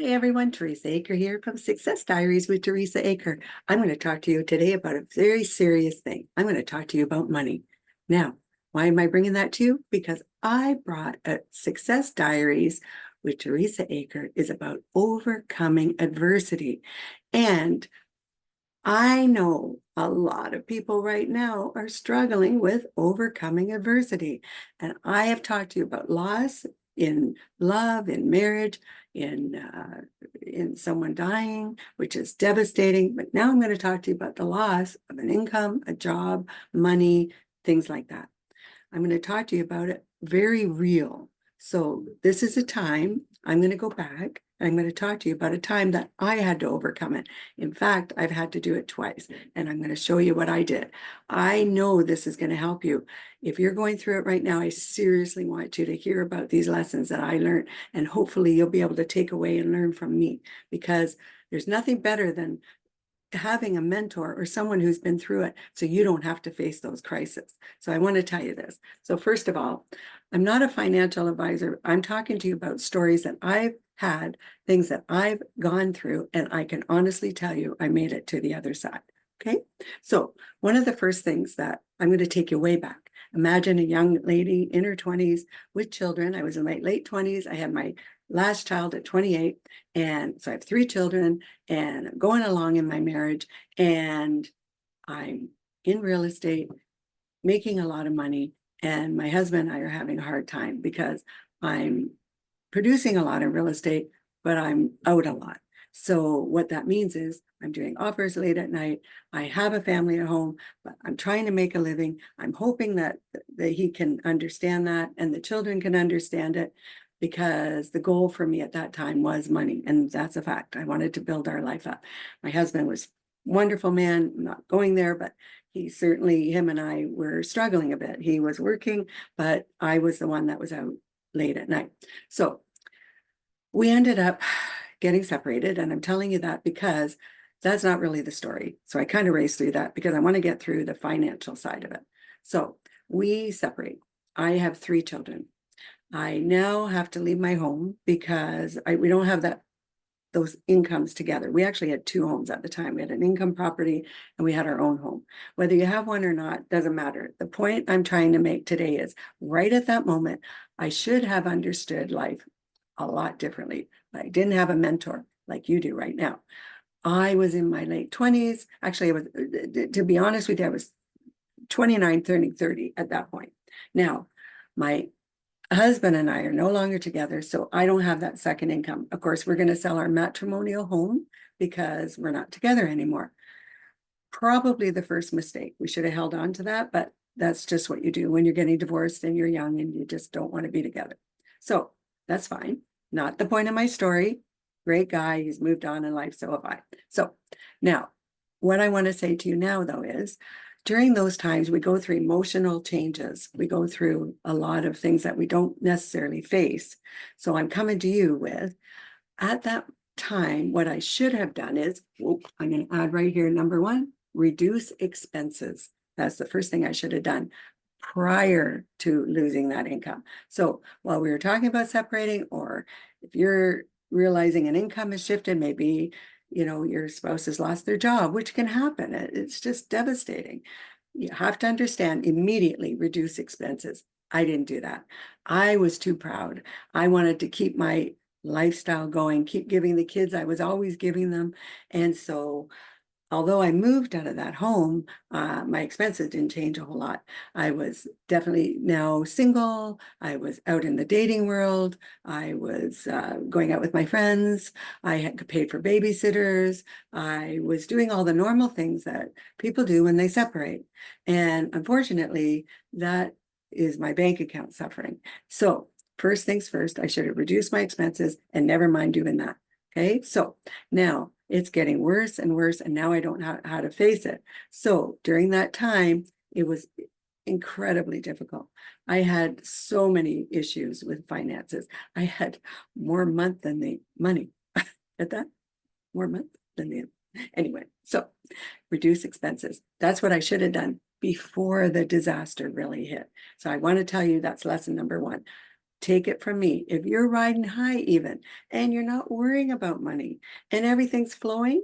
Hi everyone, Teresa Aker here from Success Diaries with Teresa Aker. I'm going to talk to you today about a very serious thing. I'm going to talk to you about money. Now, why am I bringing that to you? Because I brought a Success Diaries with Teresa Aker is about overcoming adversity. And I know a lot of people right now are struggling with overcoming adversity. And I have talked to you about loss in love, in marriage, in someone dying, which is devastating. But now I'm going to talk to you about the loss of an income, a job, money, things like that. I'm going to talk to you about it very real. So this is a time I'm going to go back. I'm going to talk to you about a time that I had to overcome it. In fact, I've had to do it twice, and I'm going to show you what I did. I know this is going to help you. If you're going through it right now, I seriously want you to hear about these lessons that I learned, and hopefully you'll be able to take away and learn from me, because there's nothing better than having a mentor or someone who's been through it so you don't have to face those crises. So I want to tell you this. So first of all, I'm not a financial advisor. I'm talking to you about stories that I've had, things that I've gone through, and I can honestly tell you I made it to the other side. Okay. So one of the first things that I'm going to take you way back. Imagine a young lady in her 20s with children. I was in my late 20s. I had my last child at 28. And so I have three children, and I'm going along in my marriage, and I'm in real estate, making a lot of money. And my husband and I are having a hard time because I'm producing a lot in real estate, but I'm out a lot. So what that means is I'm doing offers late at night. I have a family at home, but I'm trying to make a living. I'm hoping that he can understand that and the children can understand it, because the goal for me at that time was money. And that's a fact. I wanted to build our life up. My husband was a wonderful man. I'm not going there, but him and I were struggling a bit. He was working, but I was the one that was out late at night. So we ended up getting separated. And I'm telling you that because that's not really the story. So I kind of raced through that because I want to get through the financial side of it. So we separate. I have three children. I now have to leave my home because we don't have those incomes together. We actually had two homes at the time. We had an income property and we had our own home. Whether you have one or not doesn't matter. The point I'm trying to make today is right at that moment, I should have understood life a lot differently, but I didn't have a mentor like you do right now. I was in my late 20s. Actually, I was, to be honest with you, I was 29, turning 30 at that point. Now, my husband and I are no longer together, so I don't have that second income. Of course, we're going to sell our matrimonial home because we're not together anymore. Probably the first mistake. We should have held on to that, but that's just what you do when you're getting divorced and you're young and you just don't want to be together. So that's fine. Not the point of my story. Great guy. He's moved on in life. So have I. So now, what I want to say to you now, though, is during those times, we go through emotional changes. We go through a lot of things that we don't necessarily face. So I'm coming to you with, at that time, what I should have done is, I'm going to add right here, number one, reduce expenses. That's the first thing I should have done prior to losing that income. So while we were talking about separating, or if you're realizing an income has shifted, maybe your spouse has lost their job, which can happen. It's just devastating. You have to understand, immediately reduce expenses. I didn't do that. I was too proud. I wanted to keep my lifestyle going, keep giving the kids. I was always giving them. And so although I moved out of that home, my expenses didn't change a whole lot. I was definitely now single. I was out in the dating world. I was going out with my friends. I had paid for babysitters. I was doing all the normal things that people do when they separate. And unfortunately, that is my bank account suffering. So first things first, I should have reduced my expenses and never mind doing that. Okay, so now it's getting worse and worse, and now I don't know how to face it. So during that time, it was incredibly difficult. I had so many issues with finances. I had more month than the money. At that, more month than the anyway. So reduce expenses. That's what I should have done before the disaster really hit. So I want to tell you that's lesson number one. take it from me. If you're riding high even, and you're not worrying about money and everything's flowing,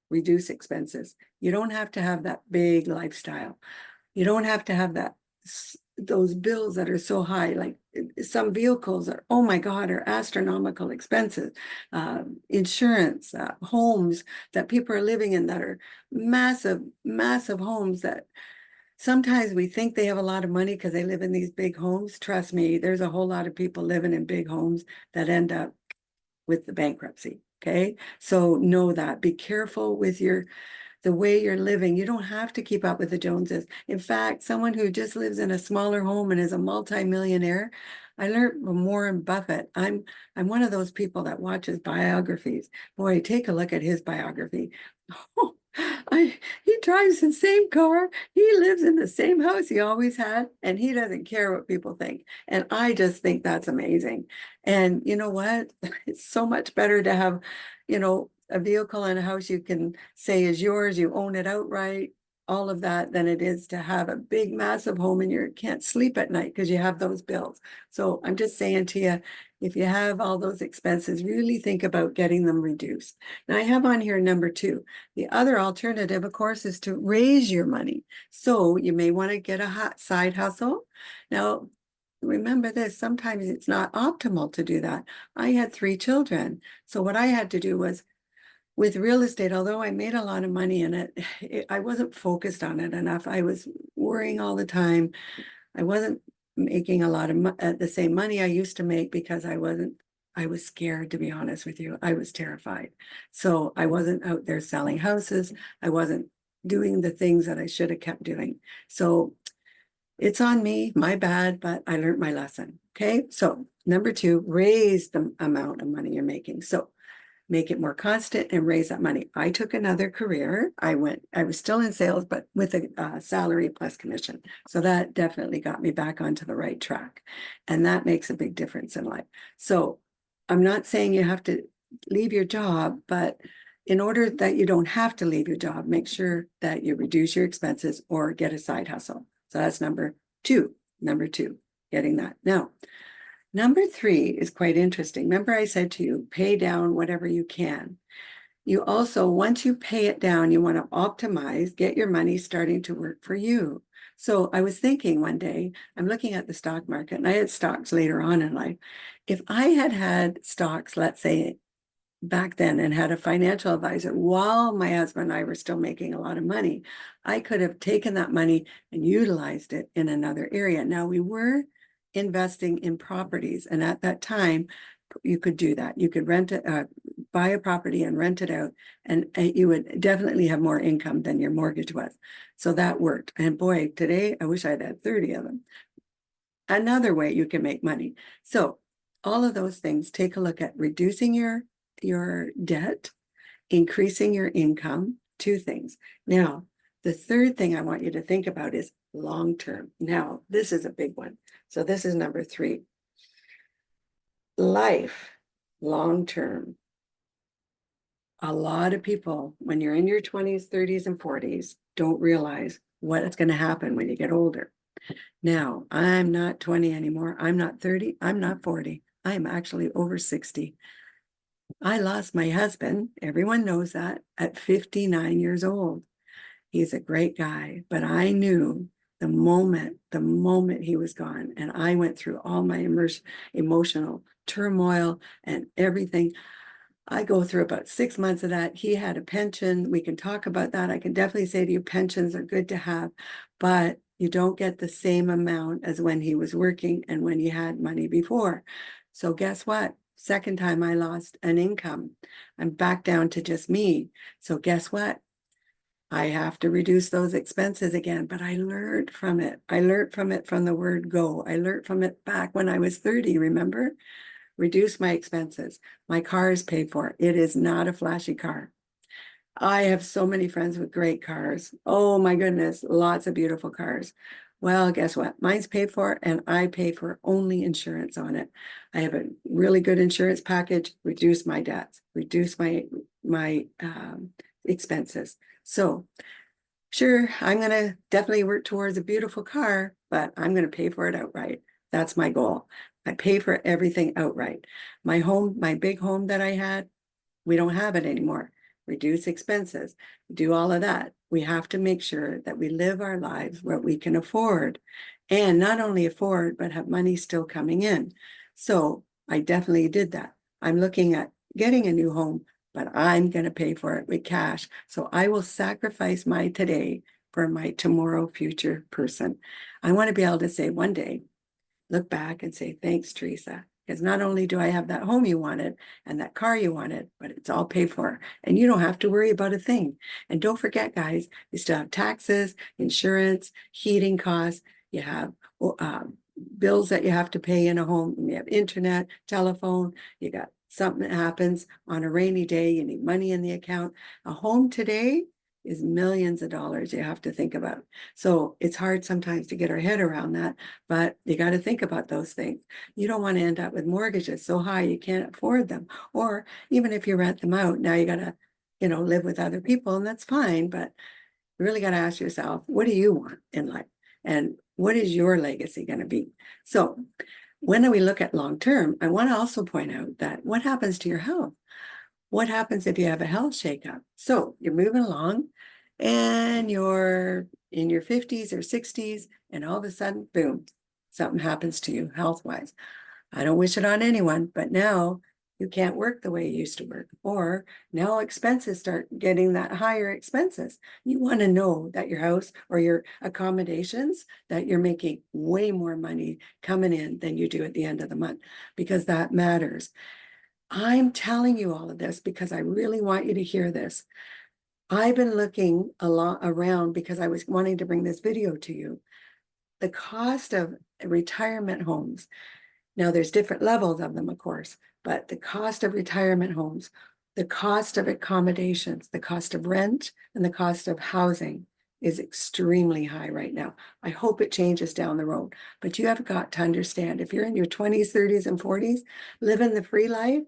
reduce expenses. You don't have to have that big lifestyle. You don't have to have those bills that are so high. Like some vehicles are, oh my God, are astronomical expenses. Insurance, homes that people are living in that are massive, massive homes that sometimes we think they have a lot of money because they live in these big homes. Trust me, there's a whole lot of people living in big homes that end up with the bankruptcy. Okay. So know that. Be careful with the way you're living. You don't have to keep up with the Joneses. In fact, someone who just lives in a smaller home and is a multimillionaire, I learned from Warren Buffett. I'm one of those people that watches biographies. Boy, take a look at his biography. Oh, he drives the same car. He lives in the same house he always had, and he doesn't care what people think. And I just think that's amazing. And you know what? It's so much better to have, a vehicle and a house you can say is yours, you own it outright, all of that, than it is to have a big, massive home and you can't sleep at night because you have those bills. So I'm just saying to you, if you have all those expenses, really think about getting them reduced. Now I have on here number 2. The other alternative, of course, is to raise your money. So you may want to get a side hustle. Now, remember this, sometimes it's not optimal to do that. I had 3 children. So what I had to do was, with real estate, although I made a lot of money in it, I wasn't focused on it enough. I was worrying all the time. I wasn't making a lot of the same money I used to make because I was scared, to be honest with you. I was terrified. So I wasn't out there selling houses. I wasn't doing the things that I should have kept doing. So it's on me, my bad, but I learned my lesson. Okay. So number 2, raise the amount of money you're making. So make it more constant and raise that money. I took another career. I was still in sales, but with a salary plus commission. So that definitely got me back onto the right track. And that makes a big difference in life. So I'm not saying you have to leave your job, but in order that you don't have to leave your job, make sure that you reduce your expenses or get a side hustle. So that's number 2, getting that. Now, number 3 is quite interesting. Remember I said to you, pay down whatever you can. You also, once you pay it down, you want to optimize, get your money starting to work for you. So I was thinking one day, I'm looking at the stock market, and I had stocks later on in life. If I had had stocks, let's say back then, and had a financial advisor while my husband and I were still making a lot of money, I could have taken that money and utilized it in another area. Now we were investing in properties, and at that time you could do that. You could rent it, buy a property and rent it out, and you would definitely have more income than your mortgage was. So that worked. And boy, today I wish I'd had 30 of them. Another way you can make money. So all of those things, take a look at reducing your debt, increasing your income. 2 things. Now, the third thing I want you to think about is long term. Now, this is a big one. So this is number 3. Life, long term. A lot of people, when you're in your 20s, 30s, and 40s, don't realize what's going to happen when you get older. Now, I'm not 20 anymore. I'm not 30. I'm not 40. I'm actually over 60. I lost my husband, everyone knows that, at 59 years old. He's a great guy, but I knew the moment he was gone, and I went through all my emotional turmoil and everything. I go through about 6 months of that. He had a pension. We can talk about that. I can definitely say to you, pensions are good to have, but you don't get the same amount as when he was working and when he had money before. So guess what? Second time I lost an income. I'm back down to just me. So guess what? I have to reduce those expenses again, but I learned from it. I learned from it from the word go. I learned from it back when I was 30, remember? Reduce my expenses. My car is paid for. It is not a flashy car. I have so many friends with great cars. Oh my goodness, lots of beautiful cars. Well, guess what? Mine's paid for, and I pay for only insurance on it. I have a really good insurance package, reduce my debts, reduce my expenses. So sure, I'm going to definitely work towards a beautiful car, but I'm going to pay for it outright. That's my goal. I pay for everything outright. My home, my big home that I had, we don't have it anymore. Reduce expenses, do all of that. We have to make sure that we live our lives what we can afford, and not only afford, but have money still coming in. So I definitely did that. I'm looking at getting a new home, but I'm going to pay for it with cash. So I will sacrifice my today for my tomorrow future person. I want to be able to say one day, look back and say, thanks, Teresa. Because not only do I have that home you wanted and that car you wanted, but it's all paid for. And you don't have to worry about a thing. And don't forget, guys, you still have taxes, insurance, heating costs. You have bills that you have to pay in a home. You have internet, telephone. You got something that happens on a rainy day. You need money in the account. A home today is millions of dollars you have to think about. So it's hard sometimes to get our head around that, but you got to think about those things. You don't want to end up with mortgages so high you can't afford them. Or even if you rent them out, now you got to, live with other people, and that's fine, but you really got to ask yourself, what do you want in life? And what is your legacy going to be? So when we look at long term, I want to also point out that what happens to your health? What happens if you have a health shakeup? So you're moving along and you're in your 50s or 60s, and all of a sudden, boom, something happens to you health-wise. I don't wish it on anyone, but now you can't work the way you used to work, or now expenses start getting that higher expenses. You want to know that your house or your accommodations, that you're making way more money coming in than you do at the end of the month, because that matters. I'm telling you all of this because I really want you to hear this. I've been looking a lot around because I was wanting to bring this video to you. The cost of retirement homes. Now, there's different levels of them, of course, but the cost of retirement homes, the cost of accommodations, the cost of rent, and the cost of housing is extremely high right now. I hope it changes down the road, but you have got to understand, if you're in your 20s, 30s, and 40s, living the free life,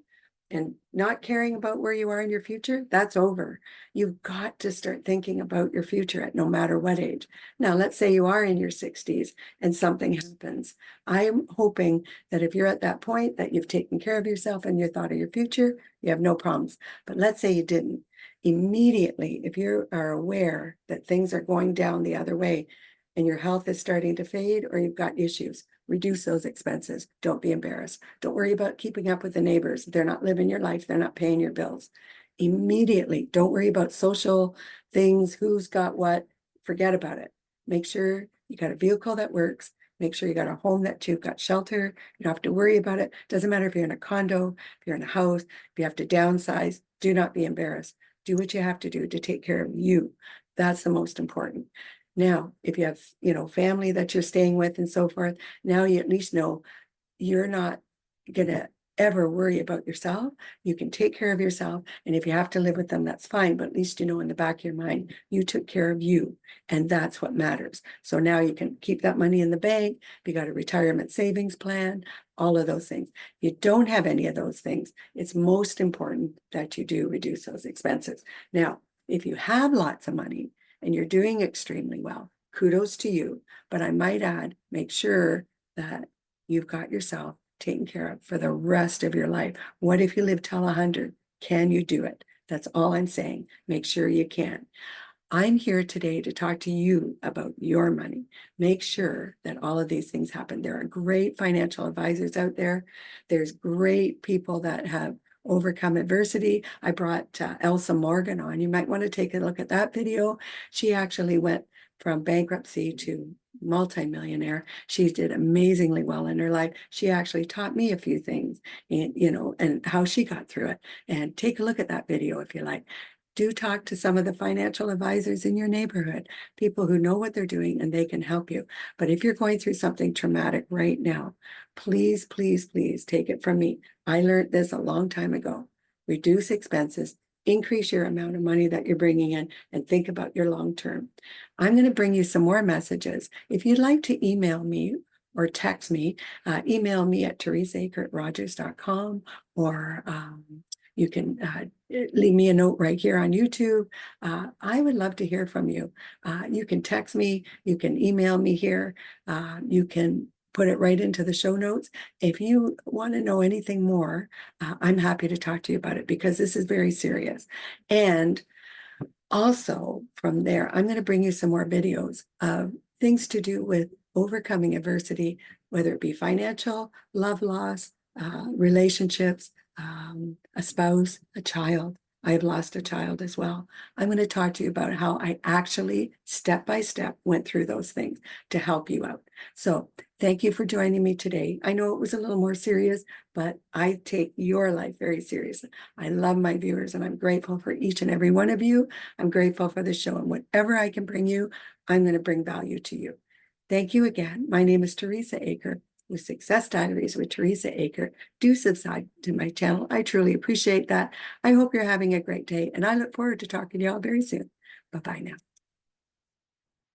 and not caring about where you are in your future, that's over. You've got to start thinking about your future at no matter what age. Now, let's say you are in your 60s and something happens. I'm hoping that if you're at that point that you've taken care of yourself and you thought of your future, you have no problems. But let's say you didn't. Immediately, if you are aware that things are going down the other way and your health is starting to fade or you've got issues, reduce those expenses. Don't be embarrassed. Don't worry about keeping up with the neighbors. They're not living your life. They're not paying your bills. Immediately, don't worry about social things, who's got what. Forget about it. Make sure you got a vehicle that works. Make sure you got a home that you've got shelter. You don't have to worry about it. Doesn't matter if you're in a condo, if you're in a house, if you have to downsize. Do not be embarrassed. Do what you have to do to take care of you. That's the most important. Now, if you have, family that you're staying with and so forth, now you at least know you're not going to ever worry about yourself. You can take care of yourself. And if you have to live with them, that's fine. But at least you know in the back of your mind, you took care of you. And that's what matters. So now you can keep that money in the bank. You got a retirement savings plan, all of those things. If you don't have any of those things, it's most important that you do reduce those expenses. Now, if you have lots of money, and you're doing extremely well, kudos to you. But I might add, make sure that you've got yourself taken care of for the rest of your life. What if you live till 100? Can you do it? That's all I'm saying. Make sure you can. I'm here today to talk to you about your money. Make sure that all of these things happen. There are great financial advisors out there. There's great people that have overcome adversity. I brought Elsa Morgan on. You might want to take a look at that video. She actually went from bankruptcy to multimillionaire. She did amazingly well in her life. She actually taught me a few things, and how she got through it. And take a look at that video if you like. Do talk to some of the financial advisors in your neighborhood, people who know what they're doing and they can help you. But if you're going through something traumatic right now, please, please, please take it from me. I learned this a long time ago. Reduce expenses, increase your amount of money that you're bringing in, and think about your long term. I'm going to bring you some more messages. If you'd like to email me or text me, email me at teresaaker@rogers.com, or you can leave me a note right here on YouTube. I would love to hear from you. You can text me, you can email me here, you can put it right into the show notes. If you want to know anything more, I'm happy to talk to you about it because this is very serious. And also from there, I'm going to bring you some more videos of things to do with overcoming adversity, whether it be financial, love loss, relationships, a spouse, a child. I have lost a child as well. I'm going to talk to you about how I actually step by step went through those things to help you out. So thank you for joining me today. I know it was a little more serious, but I take your life very seriously. I love my viewers and I'm grateful for each and every one of you. I'm grateful for the show, and whatever I can bring you, I'm going to bring value to you. Thank you again. My name is Teresa Aker with Success Diaries with Teresa Aker. Do subscribe to my channel. I truly appreciate that. I hope you're having a great day, and I look forward to talking to y'all very soon. Bye-bye now.